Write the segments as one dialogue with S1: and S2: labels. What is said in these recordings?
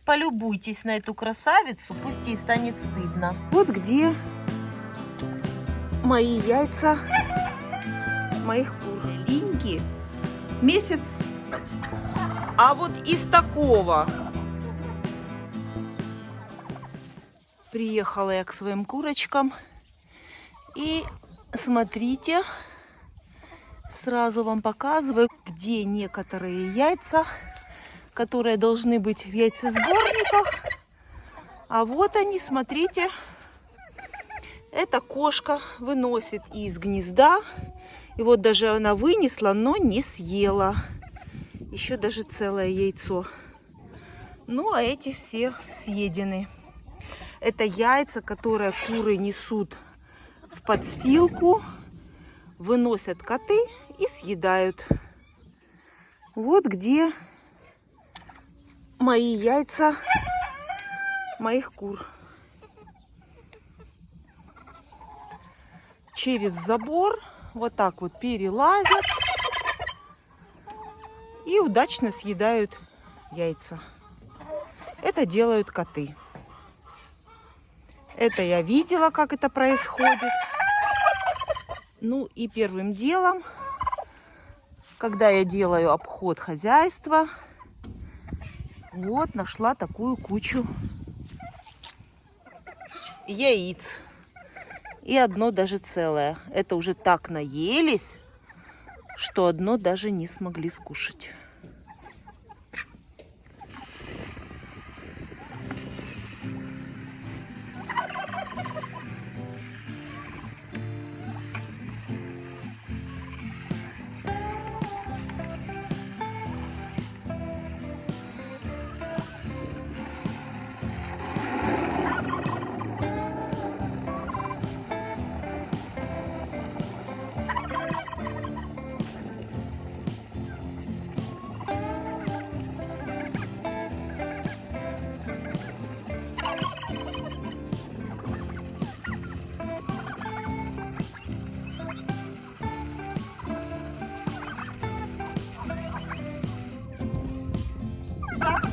S1: полюбуйтесь на эту красавицу, пусть ей станет стыдно. Вот где мои яйца моих кур. Линьки. Месяц. А вот из такого приехала я к своим курочкам. И смотрите, сразу вам показываю, где некоторые яйца, которые должны быть в яйцесборниках. А вот они, смотрите. Эта кошка выносит из гнезда. И вот даже она вынесла, но не съела. Еще даже целое яйцо. Ну, а эти все съедены. Это яйца, которые куры несут в подстилку, выносят коты и съедают. Вот где мои яйца моих кур. Через забор вот так вот перелазят и удачно съедают яйца. Это делают коты. Это я видела, как это происходит. Ну и первым делом, когда я делаю обход хозяйства, вот нашла такую кучу яиц. И одно даже целое. Это уже так наелись, что одно даже не смогли скушать.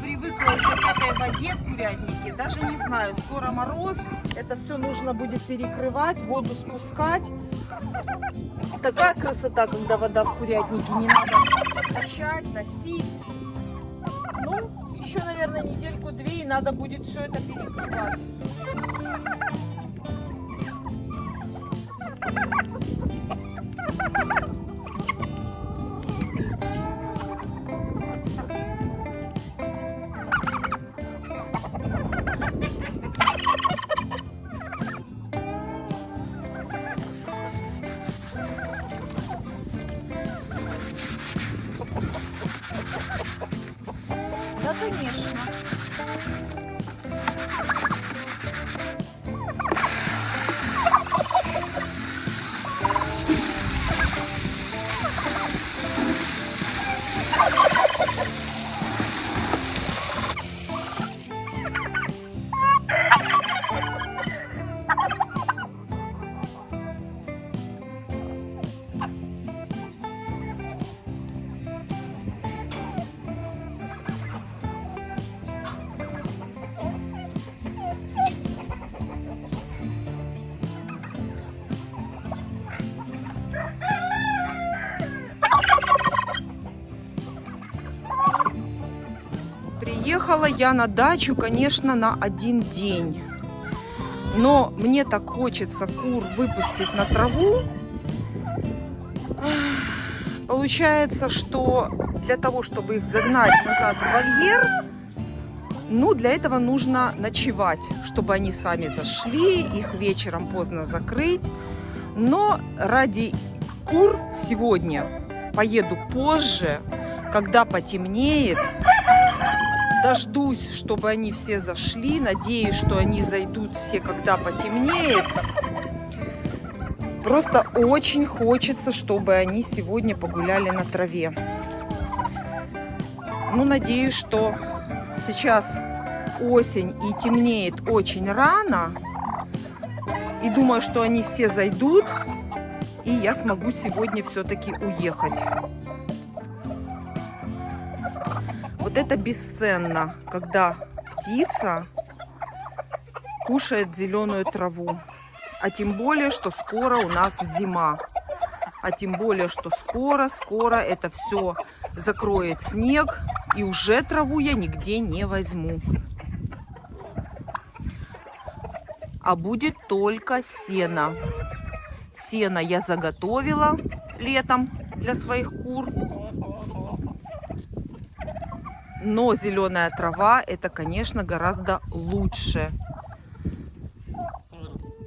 S1: Привыкла уже к этой воде в курятнике. Даже не знаю, скоро мороз. Это все нужно будет перекрывать, воду спускать. Такая красота, когда вода в курятнике. Не надо качать, носить. Ну, еще, наверное, недельку-две и надо будет все это перекрывать. Да, конечно. Приехала я на дачу, конечно, на один день. Но мне так хочется кур выпустить на траву. Получается, что для того, чтобы их загнать назад в вольер, ну, для этого нужно ночевать, чтобы они сами зашли, их вечером поздно закрыть. Но ради кур сегодня поеду позже, когда потемнеет. Дождусь, чтобы они все зашли. Надеюсь, что они зайдут все, когда потемнеет. Просто очень хочется, чтобы они сегодня погуляли на траве. Ну, надеюсь, что сейчас осень и темнеет очень рано. И думаю, что они все зайдут. И я смогу сегодня все-таки уехать. Вот это бесценно, когда птица кушает зеленую траву. А тем более, что скоро у нас зима. А тем более, что скоро это все закроет снег. И уже траву я нигде не возьму. А будет только сено. Сено я заготовила летом для своих кур. Но зеленая трава это, конечно, гораздо лучше,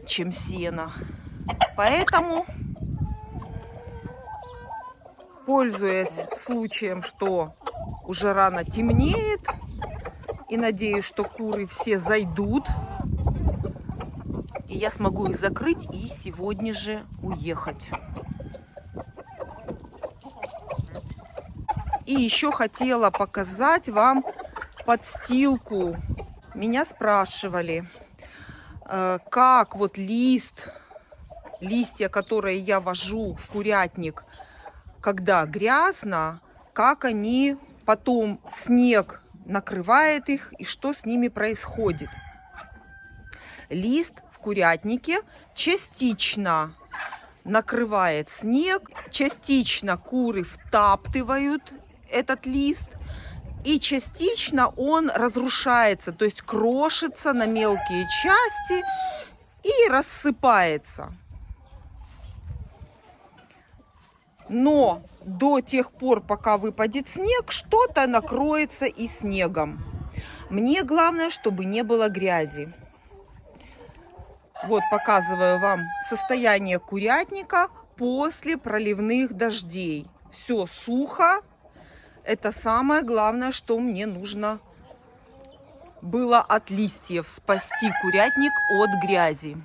S1: чем сено. Поэтому, пользуясь случаем, что уже рано темнеет, и надеюсь, что куры все зайдут, и я смогу их закрыть и сегодня же уехать. И еще хотела показать вам подстилку. Меня спрашивали, как вот листья, которые я вожу в курятник, когда грязно, как они потом, снег накрывает их и что с ними происходит. Лист в курятнике частично накрывает снег, частично куры втаптывают этот лист, и частично он разрушается, то есть крошится на мелкие части и рассыпается. Но до тех пор, пока выпадет снег, что-то накроется и снегом. Мне главное, чтобы не было грязи. Вот показываю вам состояние курятника после проливных дождей. Все сухо. Это самое главное, что мне нужно было от листьев. Спасти курятник от грязи.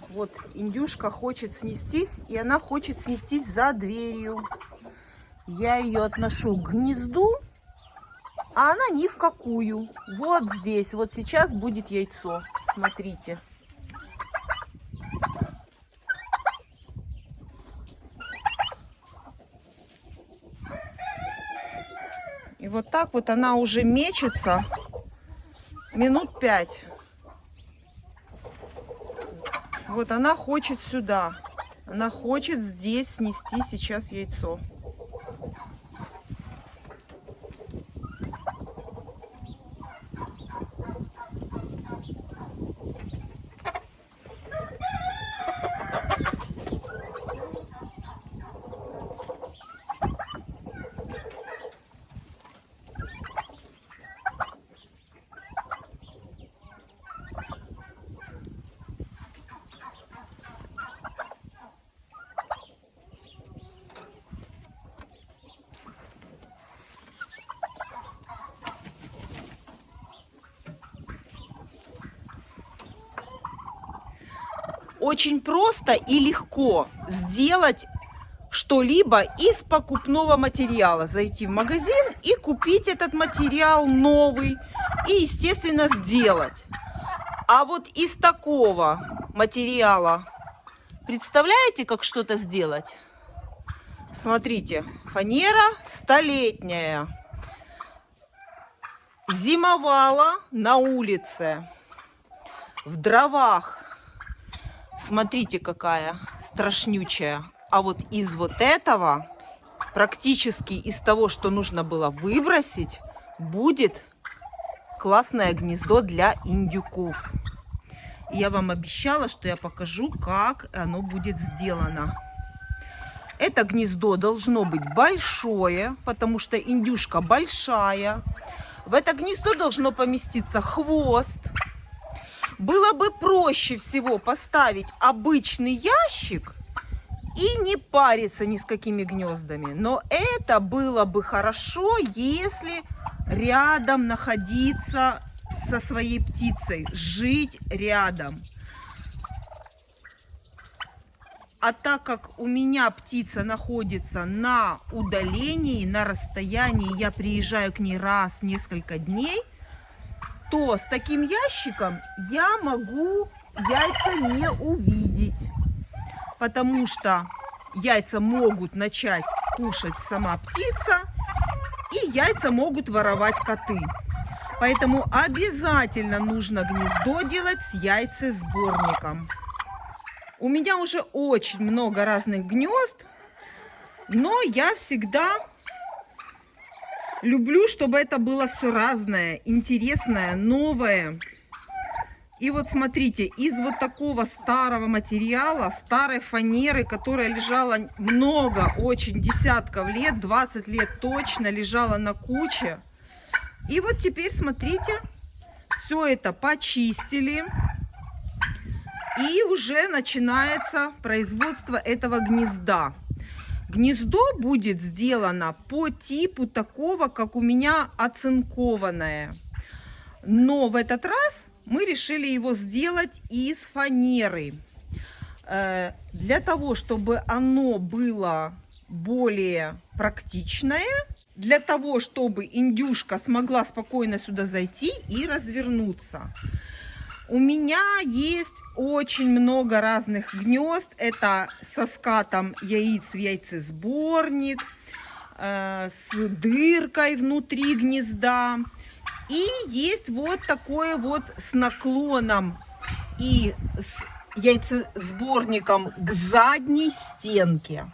S1: Вот индюшка хочет снестись, и она хочет снестись за дверью. Я ее отношу к гнезду, а она ни в какую. Вот здесь, вот сейчас будет яйцо. Смотрите. И вот так вот она уже мечется минут 5. Вот она хочет сюда. Она хочет здесь снести сейчас яйцо. Очень просто и легко сделать что-либо из покупного материала. Зайти в магазин и купить этот материал новый и, естественно, сделать. А вот из такого материала, представляете, как что-то сделать? Смотрите, фанера столетняя. Зимовала на улице, в дровах. Смотрите, какая страшнючая. А вот из вот этого, практически из того, что нужно было выбросить, будет классное гнездо для индюков. Я вам обещала, что я покажу, как оно будет сделано. Это гнездо должно быть большое, потому что индюшка большая. В это гнездо должно поместиться хвост. Было бы проще всего поставить обычный ящик и не париться ни с какими гнездами. Но это было бы хорошо, если рядом находиться со своей птицей, жить рядом. А так как у меня птица находится на удалении, на расстоянии, я приезжаю к ней раз в несколько дней, то с таким ящиком я могу яйца не увидеть, потому что яйца могут начать кушать сама птица, и яйца могут воровать коты. Поэтому обязательно нужно гнездо делать с яйцесборником. У меня уже очень много разных гнезд, но я всегда люблю, чтобы это было все разное, интересное, новое. И вот смотрите, из вот такого старого материала, старой фанеры, которая лежала много, очень десятков лет, 20 лет точно, лежала на куче. И вот теперь смотрите, все это почистили. И уже начинается производство этого гнезда. Гнездо будет сделано по типу такого, как у меня оцинкованное. Но в этот раз мы решили его сделать из фанеры. Для того, чтобы оно было более практичное, для того, чтобы индюшка смогла спокойно сюда зайти и развернуться. У меня есть очень много разных гнезд. Это со скатом яиц в яйцесборник, с дыркой внутри гнезда. И есть вот такое вот с наклоном и с яйцесборником к задней стенке.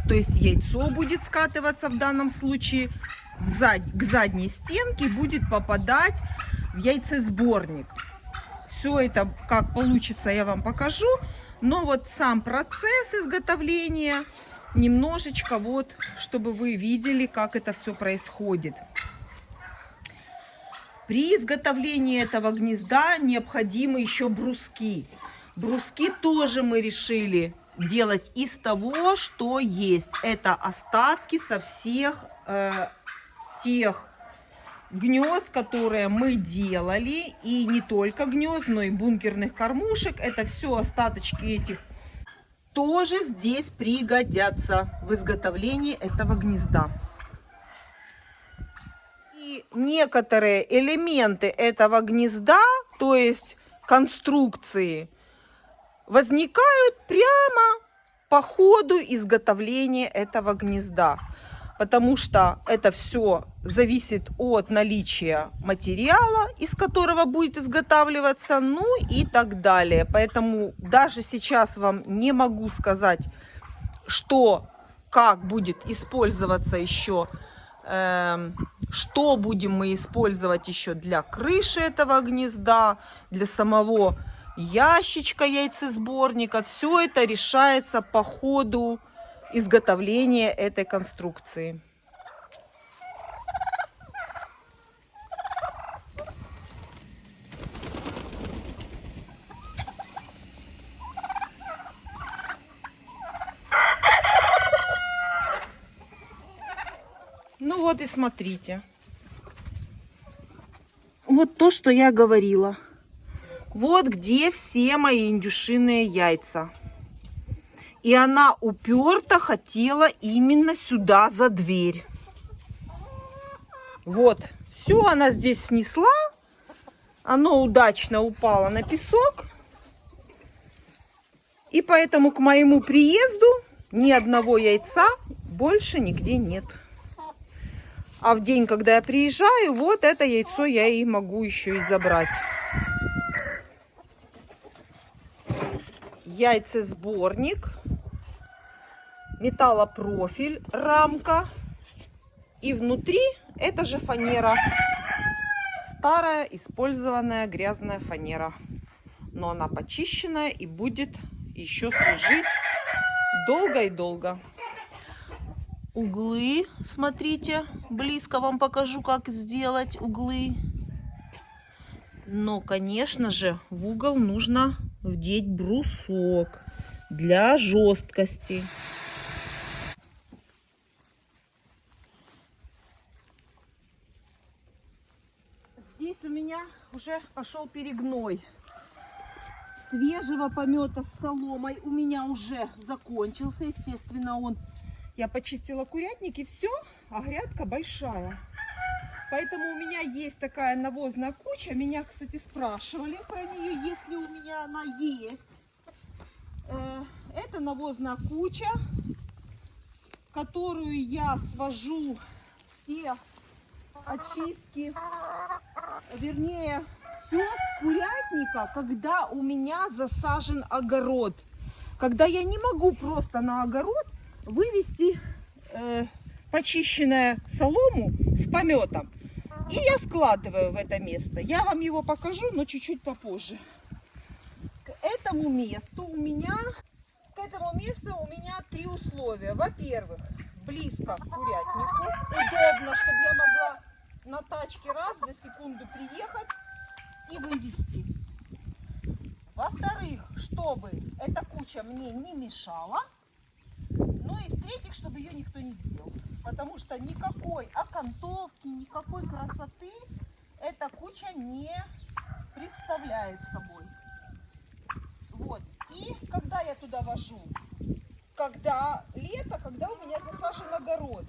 S1: То есть яйцо будет скатываться в данном случае к задней стенке, будет попадать в яйцесборник. Все это как получится, я вам покажу. Но вот сам процесс изготовления немножечко вот, чтобы вы видели, как это все происходит. При изготовлении этого гнезда необходимы еще бруски. Бруски тоже мы решили делать из того, что есть. Это остатки со всех тех гнезд, которые мы делали, и не только гнезд, но и бункерных кормушек. Это все остаточки этих тоже здесь пригодятся в изготовлении этого гнезда. И некоторые элементы этого гнезда, то есть конструкции, возникают прямо по ходу изготовления этого гнезда. Потому что это все зависит от наличия материала, из которого будет изготавливаться, ну и так далее. Поэтому даже сейчас вам не могу сказать, что, как будет использоваться еще, что будем мы использовать еще для крыши этого гнезда, для самого ящичка яйцесборника. Все это решается по ходу изготовления этой конструкции. Ну вот и смотрите. Вот то, что я говорила. Вот где все мои индюшиные яйца. И она уперто хотела именно сюда, за дверь. Вот. Все она здесь снесла. Оно удачно упало на песок. И поэтому к моему приезду ни одного яйца больше нигде нет. А в день, когда я приезжаю, вот это яйцо я и могу еще и забрать. Яйцесборник, металлопрофиль, рамка. И внутри это же фанера. Старая, использованная, грязная фанера. Но она почищенная и будет еще служить долго и долго. Углы, смотрите, близко вам покажу, как сделать углы. Но, конечно же, в угол нужно вдеть брусок для жесткости. Здесь у меня уже пошел перегной. свежего помета с соломой у меня уже закончился. Естественно, я почистила курятник, и все, а грядка большая. Поэтому у меня есть такая навозная куча. Меня, кстати, спрашивали про нее, есть ли у меня она. Есть. Это навозная куча, которую я свожу все очистки, вернее, все с курятника, когда у меня засажен огород. Когда я не могу просто на огород вывести почищенную солому с пометом. И я складываю в это место. Я вам его покажу, но чуть-чуть попозже. К этому месту у меня 3 условия. Во-первых, близко к курятнику. Удобно, чтобы я могла на тачке раз за секунду приехать и вывести. Во-вторых, чтобы эта куча мне не мешала. Ну и в-третьих, чтобы ее никто не видел. Потому что никакой окантовки, никакой красоты эта куча не представляет собой. Вот. И когда я туда вожу? Когда лето, когда у меня засажен огород.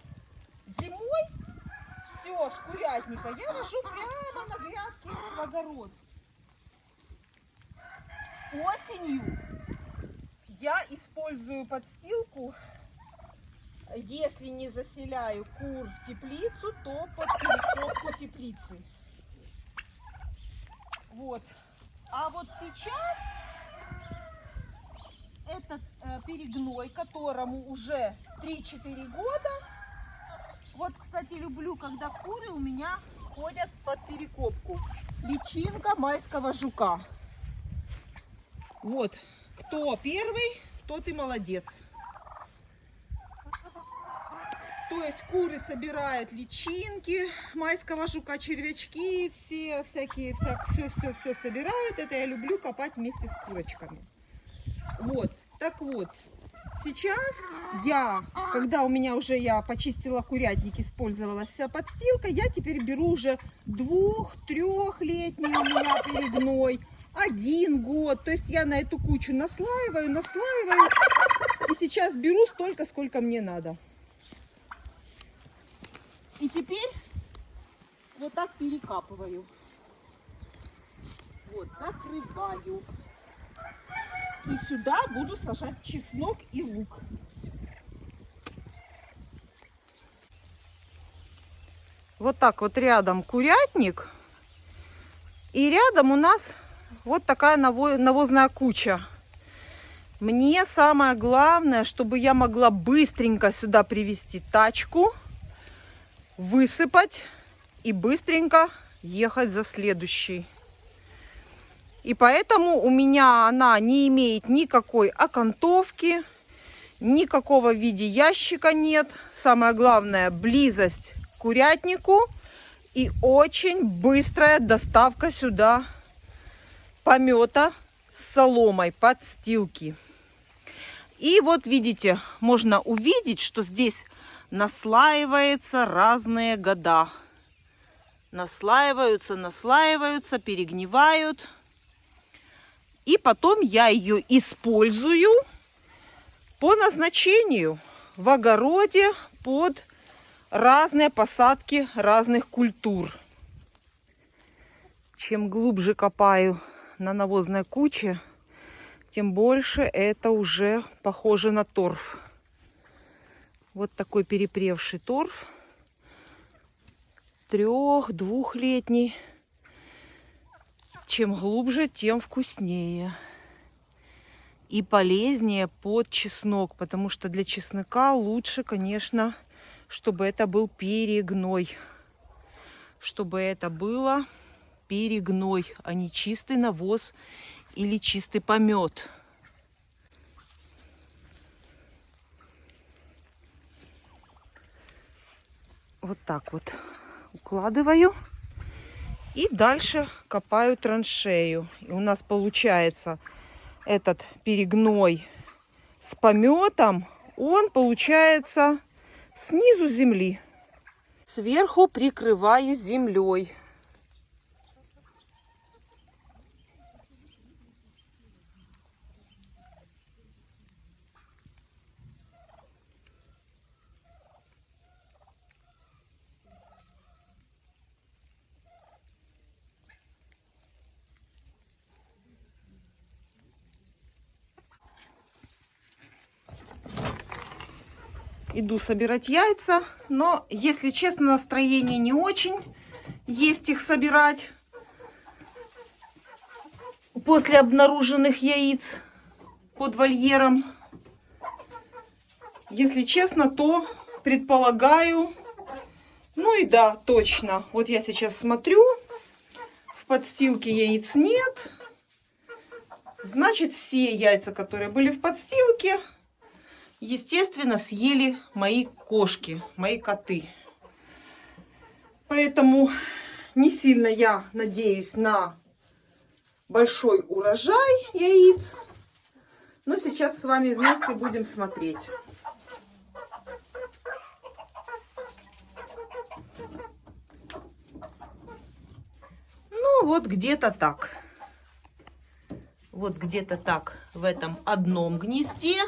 S1: Зимой все с курятника я вожу прямо на грядке в огород. Осенью я использую подстилку. Если не заселяю кур в теплицу, то под перекопку теплицы. Вот. А вот сейчас этот перегной, которому уже 3-4 года. Вот, кстати, люблю, когда куры у меня ходят под перекопку. Личинка майского жука. Вот. Кто первый, тот и молодец. То есть куры собирают личинки майского жука, червячки, все собирают. Это я люблю копать вместе с курочками. Вот, так вот, сейчас когда у меня уже я почистила курятник, использовалась вся подстилка, я теперь беру уже 2-3-летний у меня перегной, 1 год. То есть я на эту кучу наслаиваю. И сейчас беру столько, сколько мне надо. И теперь вот так перекапываю. Вот, закрываю. И сюда буду сажать чеснок и лук. Вот так вот рядом курятник. И рядом у нас вот такая навозная куча. Мне самое главное, чтобы я могла быстренько сюда привезти тачку, высыпать и быстренько ехать за следующей. И поэтому у меня она не имеет никакой окантовки, никакого в виде ящика нет. Самое главное, близость к курятнику и очень быстрая доставка сюда помета с соломой, подстилки. И вот видите, можно увидеть, что здесь наслаивается разные года. Наслаиваются, перегнивают. И потом я ее использую по назначению в огороде под разные посадки разных культур. Чем глубже копаю на навозной куче, тем больше это уже похоже на торф. Вот такой перепревший торф. 3-2-летний. Чем глубже, тем вкуснее. И полезнее под чеснок. Потому что для чеснока лучше, конечно, чтобы это был перегной. Чтобы это было перегной, а не чистый навоз или чистый помет. Вот так вот укладываю. И дальше копаю траншею. И у нас получается этот перегной с пометом, он получается снизу земли. Сверху прикрываю землей. иду собирать яйца. Но, если честно, настроение не очень есть их собирать после обнаруженных яиц под вольером. Если честно, то предполагаю, ну и да, точно. Вот я сейчас смотрю, в подстилке яиц нет. Значит, все яйца, которые были в подстилке, естественно, съели мои кошки, мои коты. Поэтому не сильно я надеюсь на большой урожай яиц. Но сейчас с вами вместе будем смотреть. Ну, вот где-то так. Вот где-то так в этом одном гнезде.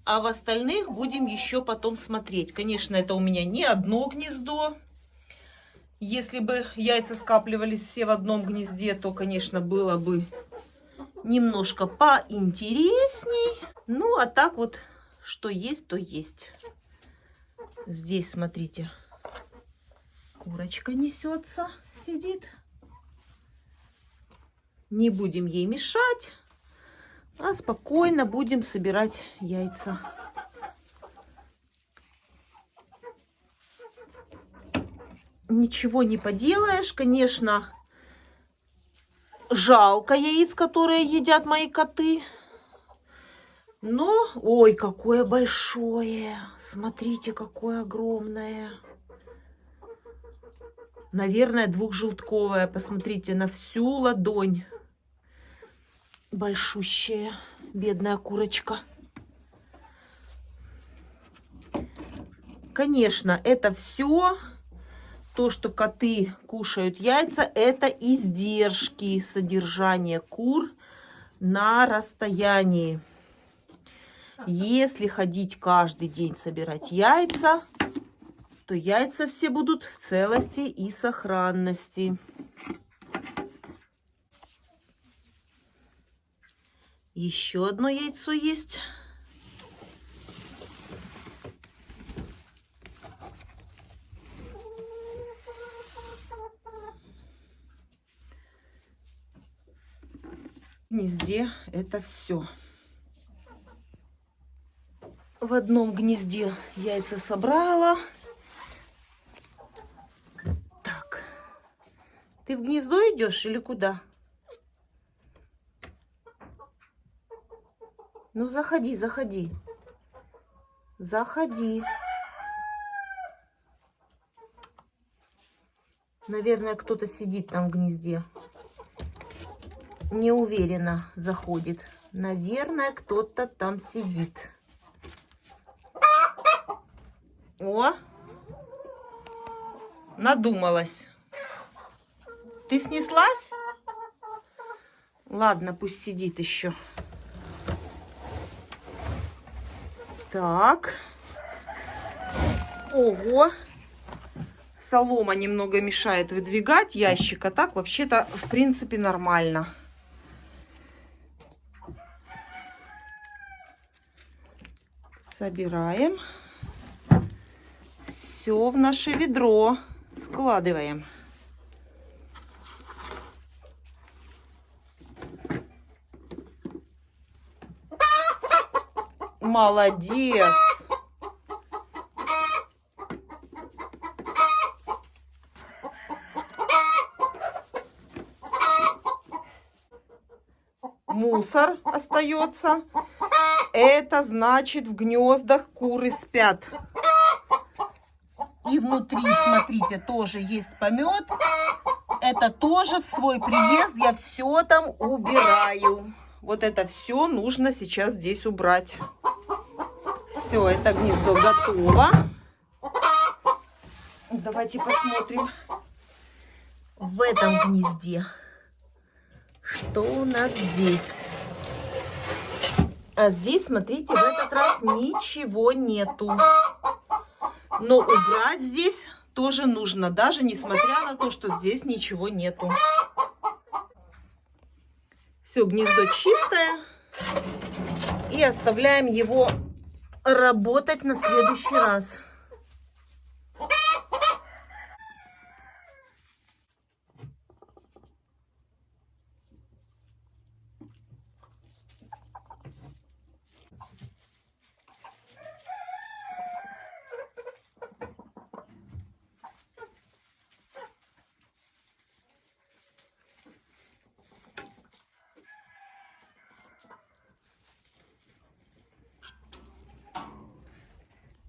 S1: А в остальных будем еще потом смотреть. Конечно, это у меня не одно гнездо. Если бы яйца скапливались все в одном гнезде, то, конечно, было бы немножко поинтересней. Ну, а так вот, что есть, то есть. Здесь, смотрите, курочка несется, сидит. Не будем ей мешать, а спокойно будем собирать яйца. Ничего не поделаешь, конечно, жалко яиц, которые едят мои коты. Но, ой, какое большое! Смотрите, какое огромное! Наверное, двухжелтковое. Посмотрите, на всю ладонь. Большущая, бедная курочка. Конечно, это все, то, что коты кушают яйца, это издержки содержания кур на расстоянии. Если ходить каждый день собирать яйца, то яйца все будут в целости и сохранности. Еще одно яйцо есть. В гнезде это все. В одном гнезде яйца собрала. Так. Ты в гнездо идешь или куда? Ну, заходи, заходи. Заходи. Наверное, кто-то сидит там в гнезде. Не уверенно заходит. Наверное, кто-то там сидит. О! Надумалась. Ты снеслась? Ладно, пусть сидит еще. Так. Ого. Солома немного мешает выдвигать ящик, а так вообще-то в принципе нормально. Собираем. Все в наше ведро складываем. Молодец! Мусор остается. Это значит, в гнездах куры спят. И внутри, смотрите, тоже есть помет. Это тоже в свой приезд я все там убираю. Вот это все нужно сейчас здесь убрать. Все, это гнездо готово. Давайте посмотрим в этом гнезде, что у нас здесь. А здесь, смотрите, в этот раз ничего нету. Но убрать здесь тоже нужно, даже несмотря на то, что здесь ничего нету. Все, гнездо чистое. И оставляем его работать на следующий раз.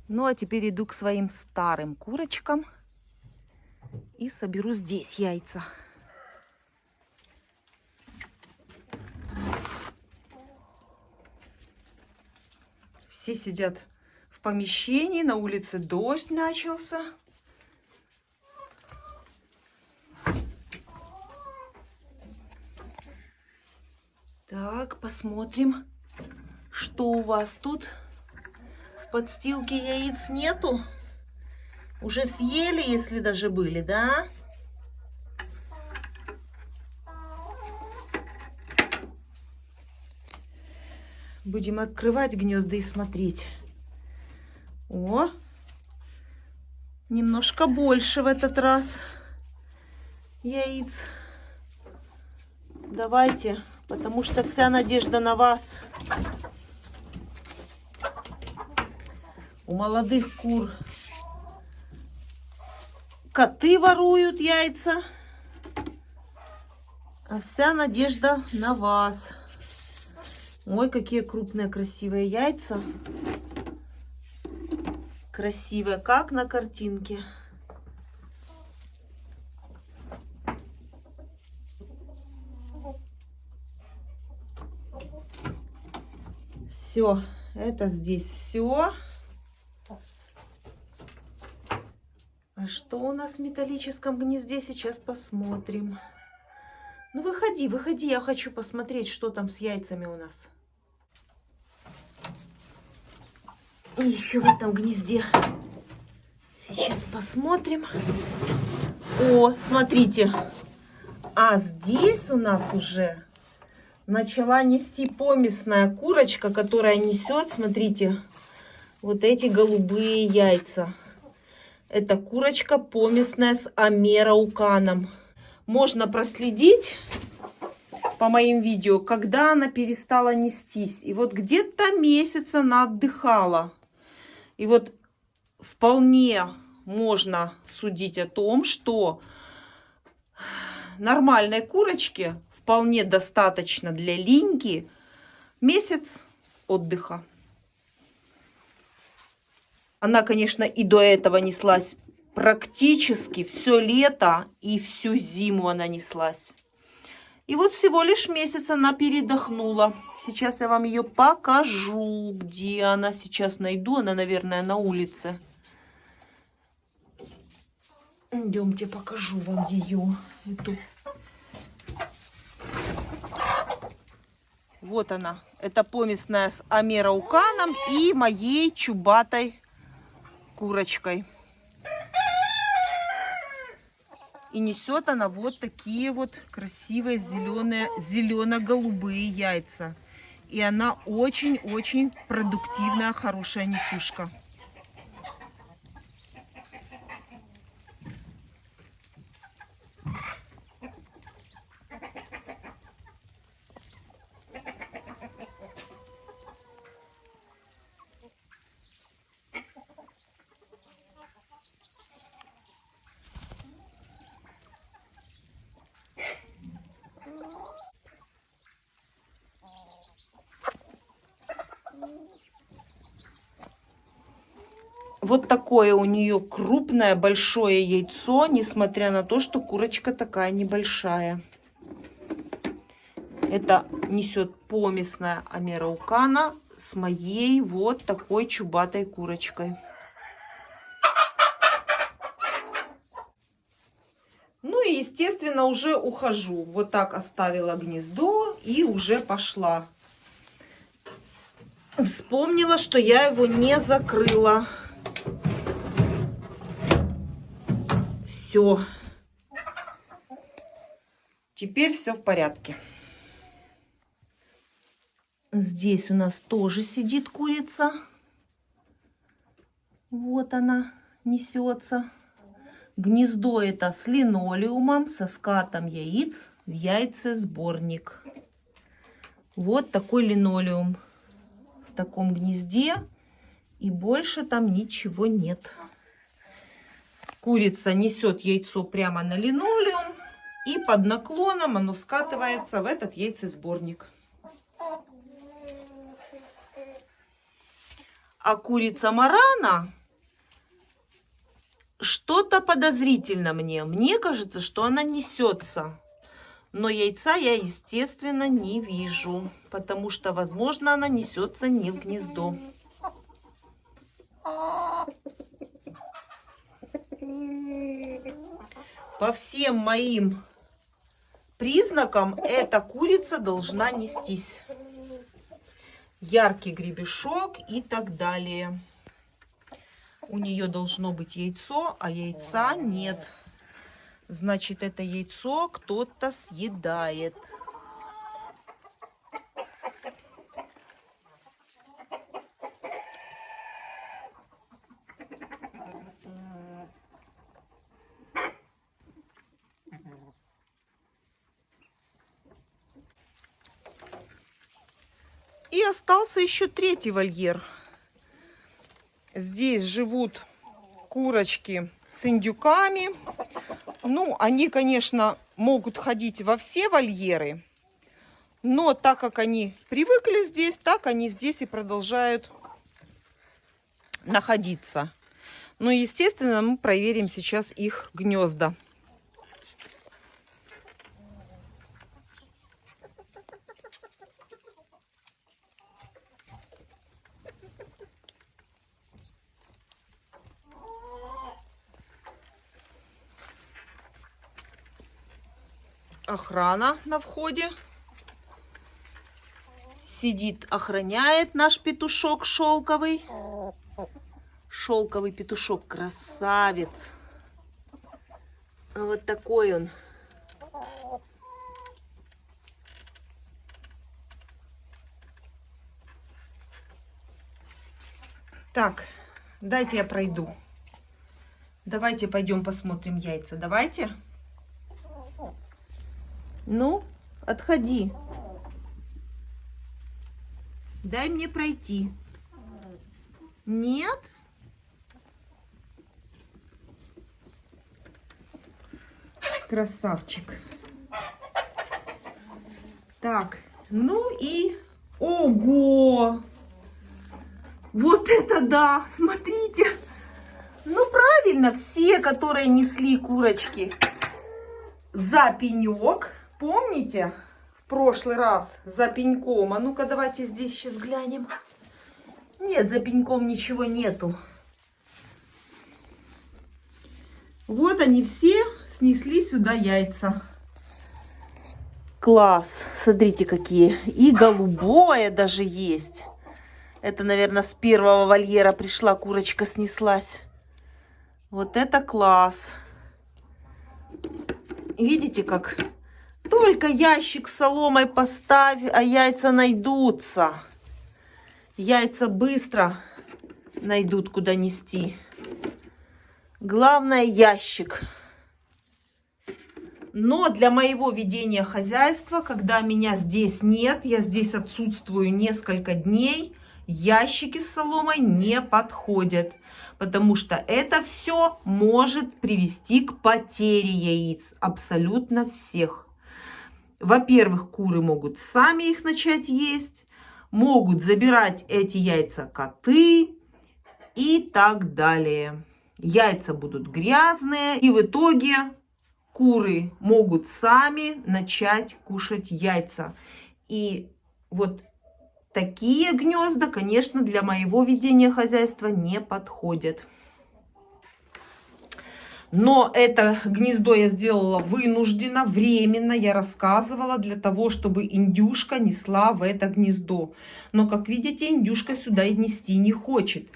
S1: Ну, а теперь иду к своим старым курочкам и соберу здесь яйца. Все сидят в помещении, на улице дождь начался. Так, посмотрим, что у вас тут. В подстилке яиц нету. Уже съели, если даже были, да? Будем открывать гнезда и смотреть. О, немножко больше в этот раз яиц. Давайте, потому что вся надежда на вас. У молодых кур коты воруют яйца, а вся надежда на вас. Ой, какие крупные красивые яйца. Красивые, как на картинке. Все, это здесь все. А что у нас в металлическом гнезде? Сейчас посмотрим. Ну, выходи, выходи, я хочу посмотреть, что там с яйцами у нас. И еще в этом гнезде. Сейчас посмотрим. О, смотрите. А здесь у нас уже начала нести помесная курочка, которая несет, смотрите, вот эти голубые яйца. Это курочка помесная с амерауканом. Можно проследить по моим видео, когда она перестала нестись. И вот где-то месяц она отдыхала. И вот вполне можно судить о том, что нормальной курочке вполне достаточно для линьки месяц отдыха. Она, конечно, и до этого неслась практически все лето и всю зиму она неслась. И вот всего лишь месяц она передохнула. Сейчас я вам ее покажу, где она сейчас найду. Она, наверное, на улице. Идемте, покажу вам ее. Эту. Вот она. Это помесная с амерауканом и моей чубатой курочкой. И несет она вот такие вот красивые зелено-голубые яйца. И она очень-очень продуктивная, хорошая несушка. Вот такое у нее крупное, большое яйцо, несмотря на то, что курочка такая небольшая. Это несет помесная амераукана с моей вот такой чубатой курочкой. Ну и, естественно, уже ухожу. Вот так оставила гнездо и уже пошла. Вспомнила, что я его не закрыла. Все. Теперь все в порядке. Здесь у нас тоже сидит курица. Вот она несется. Гнездо это с линолеумом, со скатом яиц в яйцесборник. Вот такой линолеум в таком гнезде. И больше там ничего нет. Курица несет яйцо прямо на линолеум. И под наклоном оно скатывается в этот яйцесборник. А курица Марана что-то подозрительно мне. Мне кажется, что она несется. Но яйца я, естественно, не вижу. Потому что, возможно, она несется не в гнездо. По всем моим признакам эта курица должна нестись. Яркий гребешок и так далее. У нее должно быть яйцо, а яйца нет. Значит, это яйцо кто-то съедает. И остался еще третий вольер. Здесь живут курочки с индюками. Ну, они, конечно, могут ходить во все вольеры. Но так как они привыкли здесь, так они здесь и продолжают находиться. Ну, естественно, мы проверим сейчас их гнезда. Охрана на входе. Сидит, охраняет наш петушок шелковый. Шелковый петушок, красавец. Вот такой он. Так, дайте я пройду. Давайте пойдем посмотрим яйца. Давайте. Ну, отходи. Дай мне пройти. Нет? Красавчик. Так, ну и... Ого! Вот это да! Смотрите! Ну, правильно, все, которые несли курочки за пенек. Помните, в прошлый раз за пеньком? А ну-ка, давайте здесь сейчас глянем. Нет, за пеньком ничего нету. Вот они все снесли сюда яйца. Класс! Смотрите, какие. И голубое даже есть. Это, наверное, с первого вольера пришла курочка, снеслась. Вот это класс. Видите, как... Только ящик с соломой поставь, а яйца найдутся. Яйца быстро найдут, куда нести. Главное, ящик. Но для моего ведения хозяйства, когда меня здесь нет, я здесь отсутствую несколько дней, ящики с соломой не подходят. Потому что это все может привести к потере яиц. Абсолютно всех. Во-первых, куры могут сами их начать есть, могут забирать эти яйца коты и так далее. Яйца будут грязные, и в итоге куры могут сами начать кушать яйца. И вот такие гнезда, конечно, для моего ведения хозяйства не подходят. Но это гнездо я сделала вынужденно, временно. Я рассказывала для того, чтобы индюшка несла в это гнездо. Но, как видите, индюшка сюда и нести не хочет.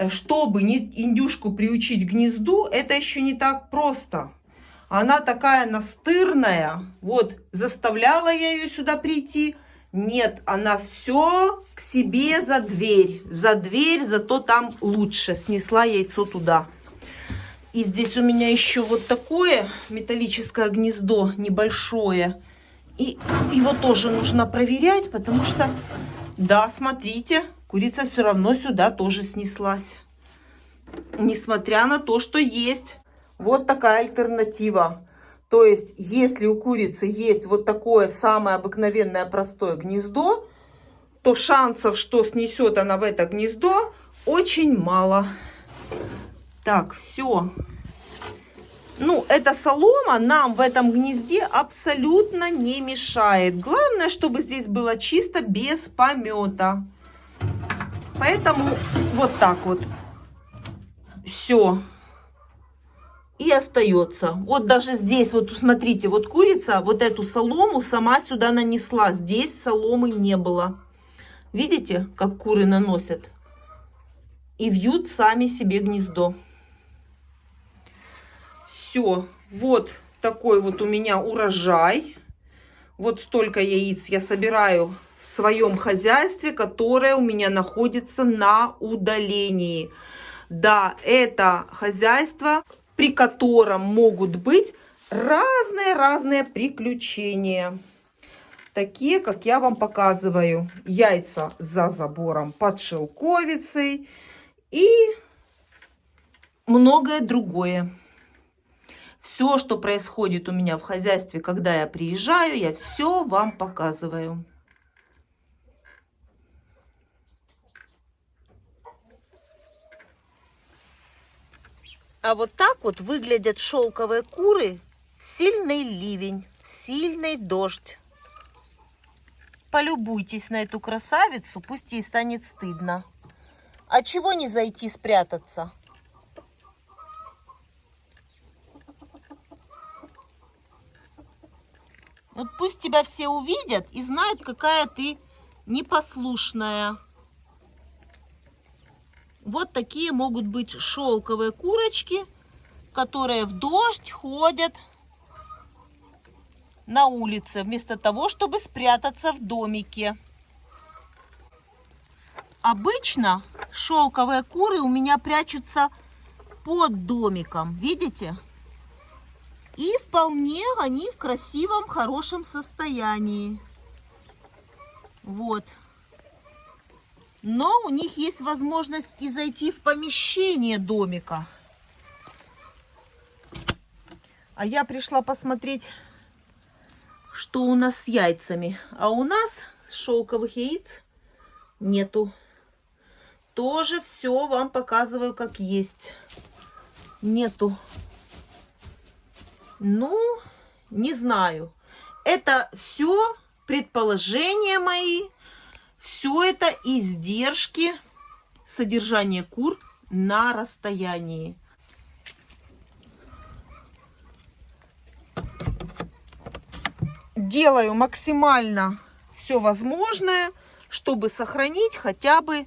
S1: Чтобы индюшку приучить к гнезду, это еще не так просто. Она такая настырная. Вот, заставляла я ее сюда прийти. Нет, она все к себе за дверь. За дверь, зато там лучше. Снесла яйцо туда. И здесь у меня еще вот такое металлическое гнездо небольшое. И его тоже нужно проверять, потому что, да, смотрите, курица все равно сюда тоже снеслась. Несмотря на то, что есть вот такая альтернатива. То есть, если у курицы есть вот такое самое обыкновенное простое гнездо, то шансов, что снесет она в это гнездо, очень мало. Так, все. Ну, эта солома нам в этом гнезде абсолютно не мешает. Главное, чтобы здесь было чисто, без помета. Поэтому вот так вот. Все. И остается. Вот даже здесь, вот смотрите, вот курица вот эту солому сама сюда нанесла. Здесь соломы не было. Видите, как куры наносят? И вьют сами себе гнездо. Все. Вот такой вот у меня урожай. Вот столько яиц я собираю в своем хозяйстве, которое у меня находится на удалении. Да, это хозяйство, при котором могут быть разные приключения. Такие, как я вам показываю. Яйца за забором под шелковицей и многое другое. Все, что происходит у меня в хозяйстве, когда я приезжаю, я все вам показываю. А вот так вот выглядят шелковые куры в сильный ливень, в сильный дождь. Полюбуйтесь на эту красавицу, пусть ей станет стыдно. А чего не зайти спрятаться? Вот пусть тебя все увидят и знают, какая ты непослушная. Вот такие могут быть шелковые курочки, которые в дождь ходят на улице, вместо того, чтобы спрятаться в домике. Обычно шелковые куры у меня прячутся под домиком, видите? И вполне они в красивом, хорошем состоянии. Вот. Но у них есть возможность и зайти в помещение домика. А я пришла посмотреть, что у нас с яйцами. А у нас шелковых яиц нету. Тоже все вам показываю, как есть. Нету. Ну, не знаю. Это все предположения мои. Все это издержки содержания кур на расстоянии. Делаю максимально все возможное, чтобы сохранить хотя бы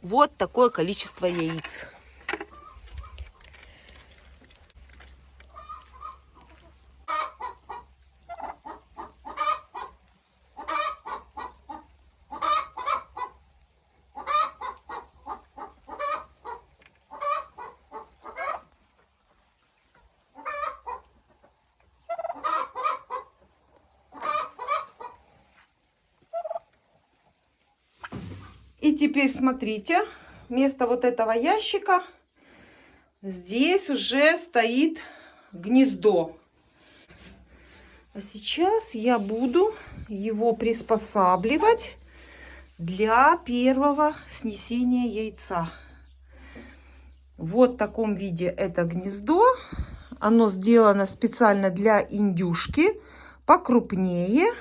S1: вот такое количество яиц. И теперь смотрите, вместо вот этого ящика здесь уже стоит гнездо. А сейчас я буду его приспосабливать для первого снесения яйца. Вот в таком виде это гнездо. Оно сделано специально для индюшки, покрупнее.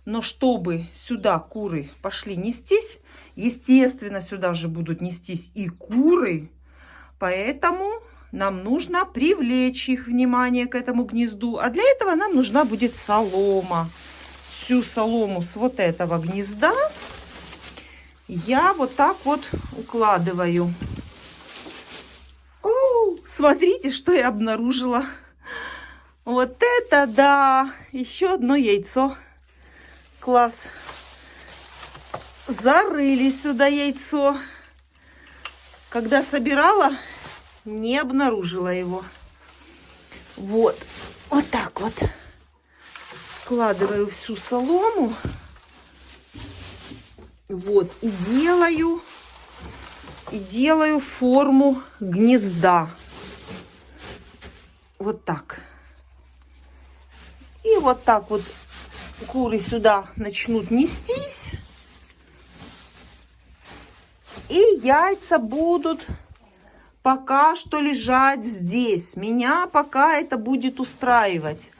S1: Но чтобы сюда куры пошли нестись, естественно, сюда же будут нестись и куры. Поэтому нам нужно привлечь их внимание к этому гнезду. А для этого нам нужна будет солома. Всю солому с вот этого гнезда я вот так вот укладываю. О, смотрите, что я обнаружила. Вот это да! Еще одно яйцо. Класс. Зарыли сюда яйцо. Когда собирала, не обнаружила его. Вот. Вот так вот. Складываю всю солому. Вот. И делаю форму гнезда. Вот так. И вот так вот куры сюда начнут нестись. И яйца будут пока что лежать здесь. Меня пока это будет устраивать.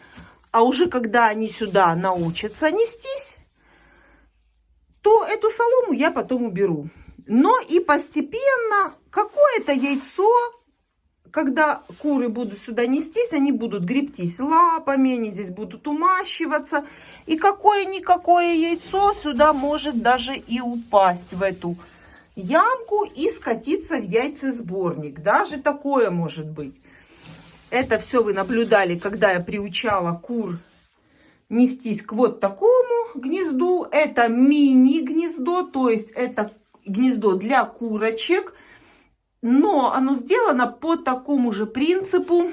S1: А уже когда они сюда научатся нестись, то эту солому я потом уберу. Но и постепенно какое-то яйцо, когда куры будут сюда нестись, они будут гребтись лапами, они здесь будут умащиваться. И какое-никакое яйцо сюда может даже и упасть в эту ямку и скатиться в яйцесборник. Даже такое может быть. Это все вы наблюдали, когда я приучала кур нестись к вот такому гнезду. Это мини-гнездо, то есть это гнездо для курочек. Но оно сделано по такому же принципу,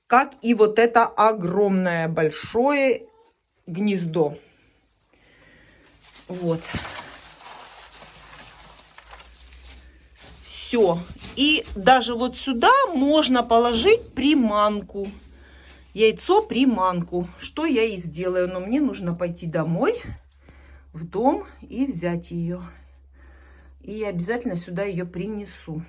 S1: как и вот это огромное большое гнездо. Вот. Все. И даже вот сюда можно положить приманку. Яйцо-приманку. Что я и сделаю. Но мне нужно пойти домой, в дом, и взять ее. И я обязательно сюда ее принесу.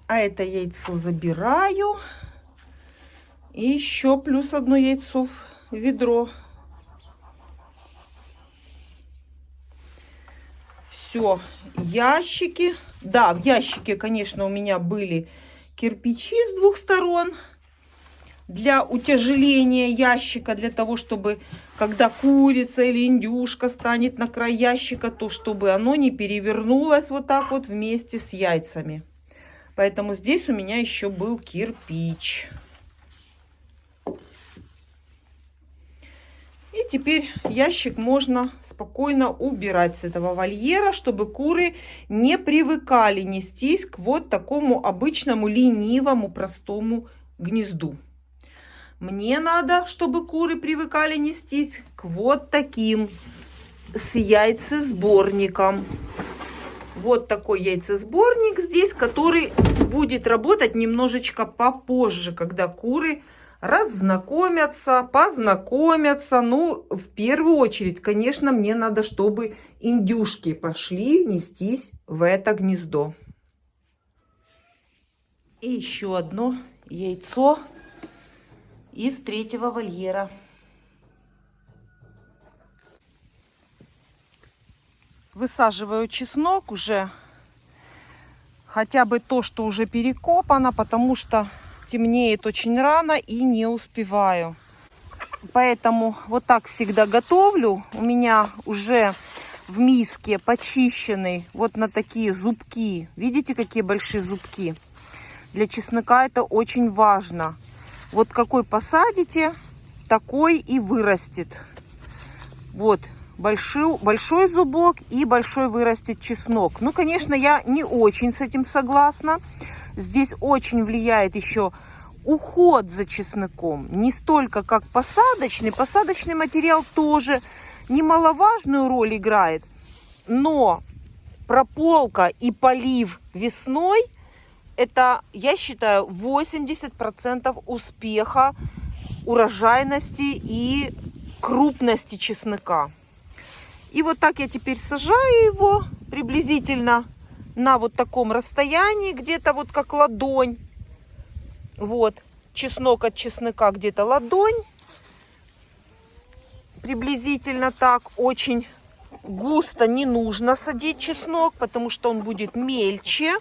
S1: А это яйцо забираю. И еще плюс одно яйцо в ведро. Все, ящики. Да, в ящике, конечно, у меня были кирпичи с двух сторон. Для утяжеления ящика, для того, чтобы, когда курица или индюшка станет на край ящика, то чтобы оно не перевернулось вот так вот вместе с яйцами. Поэтому здесь у меня еще был кирпич. И теперь ящик можно спокойно убирать с этого вольера, чтобы куры не привыкали нестись к вот такому обычному ленивому простому гнезду. Мне надо, чтобы куры привыкали нестись к вот таким с яйцесборником. Вот такой яйцесборник здесь, который будет работать немножечко попозже, когда куры раззнакомятся, познакомятся. Ну, в первую очередь, конечно, мне надо, чтобы индюшки пошли нестись в это гнездо. И еще одно яйцо из третьего вольера. Высаживаю чеснок уже, хотя бы то, что уже перекопано, потому что темнеет очень рано и не успеваю. Поэтому вот так всегда готовлю. У меня уже в миске почищенный вот на такие зубки. Видите, какие большие зубки? Для чеснока это очень важно. Вот какой посадите, такой и вырастет. Вот большой зубок и большой вырастет чеснок. Ну, конечно, я не очень с этим согласна. Здесь очень влияет еще уход за чесноком. Не столько как посадочный. Посадочный материал тоже немаловажную роль играет. Но прополка и полив весной — это, я считаю, 80% успеха, урожайности и крупности чеснока. И вот так я теперь сажаю его приблизительно на вот таком расстоянии, где-то вот как ладонь. Вот, чеснок от чеснока где-то ладонь. Приблизительно так. Очень густо не нужно садить чеснок, потому что он будет мельче.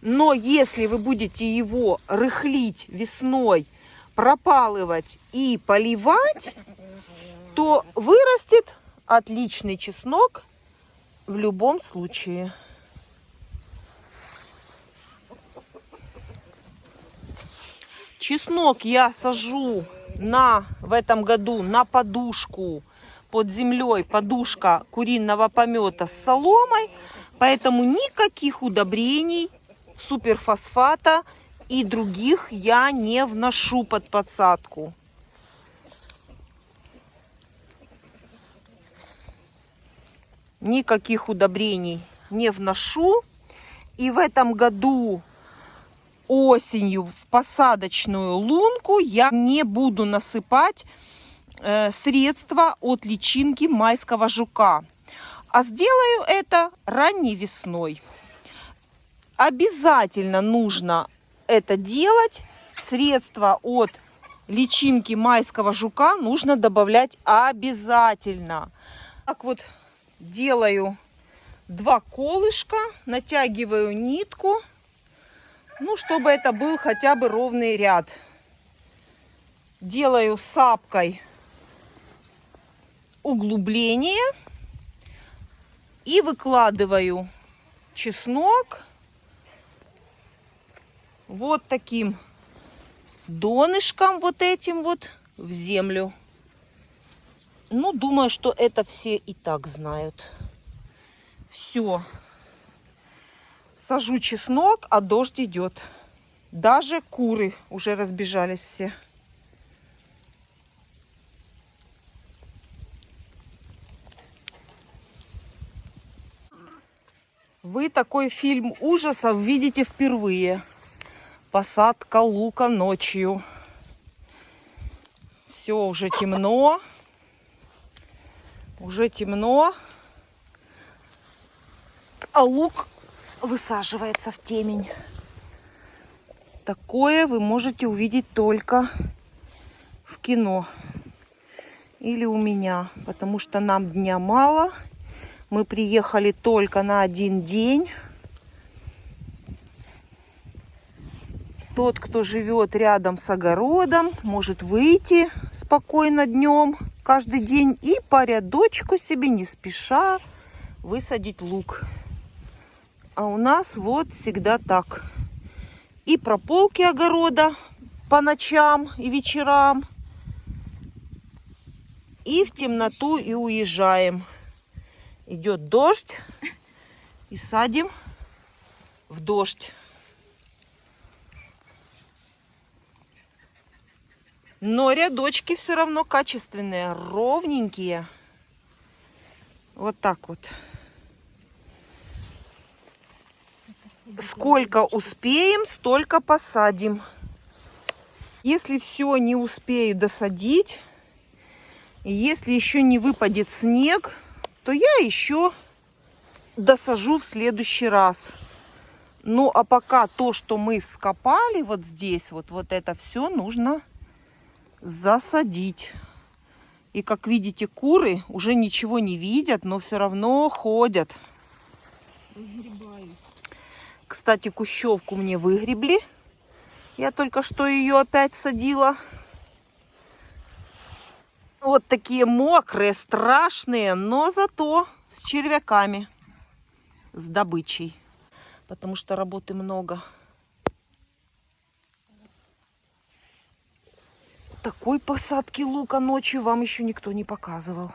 S1: Но если вы будете его рыхлить весной, пропалывать и поливать, то вырастет отличный чеснок в любом случае. Чеснок я сажу в этом году на подушку под землей, подушка куриного помета с соломой, поэтому никаких удобрений, суперфосфата и других я не вношу под подсадку. Никаких удобрений не вношу. И в этом году осенью в посадочную лунку я не буду насыпать средства от личинки майского жука. А сделаю это ранней весной. Обязательно нужно это делать. Средства от личинки майского жука нужно добавлять обязательно. Так вот делаю 2 колышка, натягиваю нитку, ну, чтобы это был хотя бы ровный ряд. Делаю сапкой углубление и выкладываю чеснок вот таким донышком, вот этим вот, в землю. Ну, думаю, что это все и так знают. Все. Сажу чеснок, а дождь идет. Даже куры уже разбежались все. Вы такой фильм ужасов видите впервые. Посадка лука ночью. Все, уже темно. Уже темно. А лук высаживается в темень. Такое вы можете увидеть только в кино. Или у меня. Потому что нам дня мало. Мы приехали только на 1 день. Тот, кто живет рядом с огородом, может выйти спокойно днем каждый день и по рядочку себе не спеша высадить лук. А у нас вот всегда так. И прополки огорода по ночам и вечерам. И в темноту и уезжаем. Идет дождь и садим в дождь. Но рядочки все равно качественные, ровненькие. Вот так вот. Сколько успеем, столько посадим. Если все не успею досадить, и если еще не выпадет снег, то я еще досажу в следующий раз. Ну, а пока то, что мы вскопали вот здесь, вот это все нужно засадить. И, как видите, куры уже ничего не видят, но все равно ходят. Разгребаю. Кстати, кущевку мне выгребли. Я только что ее опять садила. Вот такие мокрые, страшные, но зато с червяками, с добычей. Потому что работы много. Такой посадки лука ночью вам еще никто не показывал.